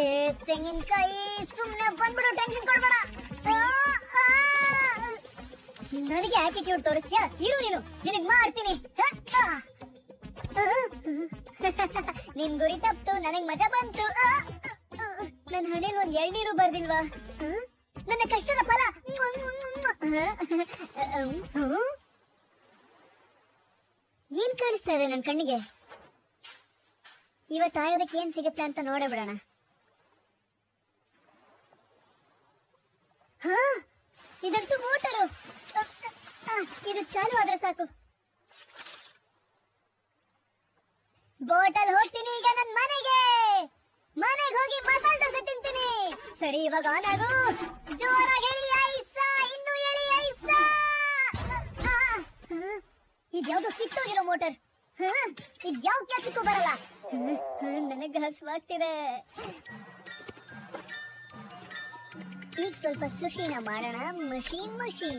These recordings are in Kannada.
ಏ ತೆಂಗಿನಕಾಯಿ ಸುಮ್ಮನೆ ಬಂದ್ಬಿಡು, ಟೆನ್ಷನ್ ಕೊಡ್ಬೇಡ. ನನಗೆ ಆಟಿಟ್ಯೂಡ್ ತೋರಿಸ್ತೀಯಾ? ಇರು ನೀನು, ನಿನಗ್ ಮಾಡ್ತೀನಿ. ನಿನ್ ಗುರಿ ತಪ್ತು, ನನಗ್ ಮಜಾ ಬಂತು. ನನ್ನ ಹಣೆಲ್ ಒಂದ್ ಎಳ್ನೀರು ಬರ್ದಿಲ್ವಾ? ನನ್ನ ಕಷ್ಟದ ಫಲ. ಏನ್ ಕಾಣಿಸ್ತಾ ಇದೆ ನನ್ ಕಣ್ಣಿಗೆ? ಇವತ್ತಾಯೋದಕ್ಕೆ ಏನ್ ಸಿಗುತ್ತೆ ಅಂತ ನೋಡೇ ಬಿಡೋಣ. ಹಾ, ಇದಂತೂ ಮೋಟರು. ಇದು ಚಾಲು ಆದ್ರೆ ಸಾಕು. ಬೋಟಲ್ ಹೋಗ್ತೀನಿ ಈಗ ನನ್ ಮನೆಗೆ ಹೋಗಿ ಮಸಾಲೆ ದೋಸೆ ತಿಂತೀನಿ. ಸರಿ, ಇವಾಗ ಆನ್ ಆಗು. ಜೋರಾಗಿ ಹೇಳಿ ಐಸ, ಇನ್ನು ಹೇಳಿ ಐಸ. ಇದ್ಯಾವ್ದೋ ಕಿತ್ತೋಗಿರೋ ಮೋಟರ್. ಇದ್ಯಾವ ಕೆಲ್ಸಕ್ಕೂ ಬರಲ್ಲ. ನನಗೆ ಹಸುವಾಗ್ತಿದೆ. ಈಗ ಸ್ವಲ್ಪ ಸುಶಿನ ಮಾಡೋಣ. ಮುಷಿ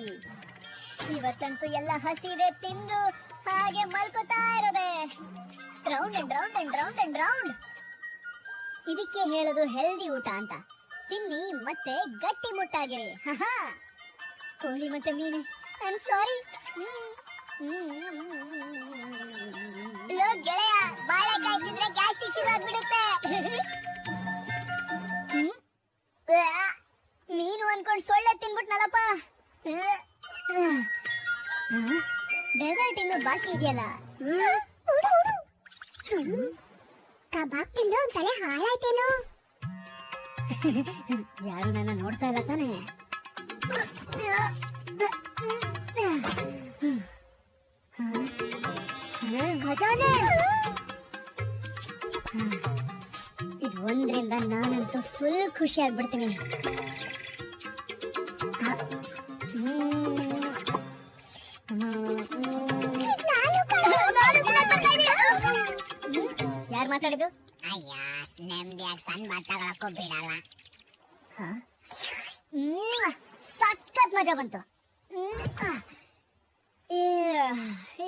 ಇವತ್ತಂತೂ ಎಲ್ಲ ಹಸಿದೆ ತಿಂದು ಹಾಗೆ ಮಲ್ಕೋತಾ ಇರೋದೆ. Round and round and round and round. ಇದಕ್ಕೆ ಹೇಳೋದು ಹೆಲ್ದಿ ಊಟ ಅಂತ. ತಿನ್ನಿ ಮತ್ತೆ ಗಟ್ಟಿ ಮುಟ್ಟಾಗಿರಿ. ಕೋಳಿ ಮತ್ತೆ ಮೀನು. I am sorry. ಗೆಳೆಯ, ಬಾಳೆಕಾಯಿ ತಿಂದ್ರೆ ಗ್ಯಾಸ್ಟ್ರಿಕ್ ಶುರು ಆಗ್ಬಿಡುತ್ತೆ. ಮೀನು ಅನ್ಕೊಂಡ್ ಸೊಳ್ಳೆ ತಿನ್ಬಿಟ್ನಲ್ಲಪ್ಪ. ಡೆಸರ್ಟ್ ಇನ್ನು ಬಾಕಿ ಇದೆಯಲ್ಲ. ಕಬಾಬ್ ತಿಂದು ತಲೆ ಹಾಳಾಯ್ತೇನು? ಯಾರು ನನ್ನ ನೋಡ್ತಾ ಇಲ್ಲ ತಾನೆ? ಖಜಾನೆ. ಇದು ಒಂದ್ರಿಂದ ನಾನಂತೂ ಫುಲ್ ಖುಷಿ ಆಗ್ಬಿಡ್ತೀನಿ. ಯಾರು ಮಾತಾಡಿದ್ದು? ಅಯ್ಯ, ನೆಮ್ಮದಿಯಾಗಿ ಸಣ್ಣ ಮಾತಾಡಕ್ಕೂ ಬಿಡಲ್ಲ. ಸಖತ್ ಮಜಾ ಬಂತು.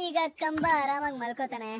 ಈಗ ಕಂಬ ಆರಾಮಾಗಿ ಮಲ್ಕೋತಾನೆ.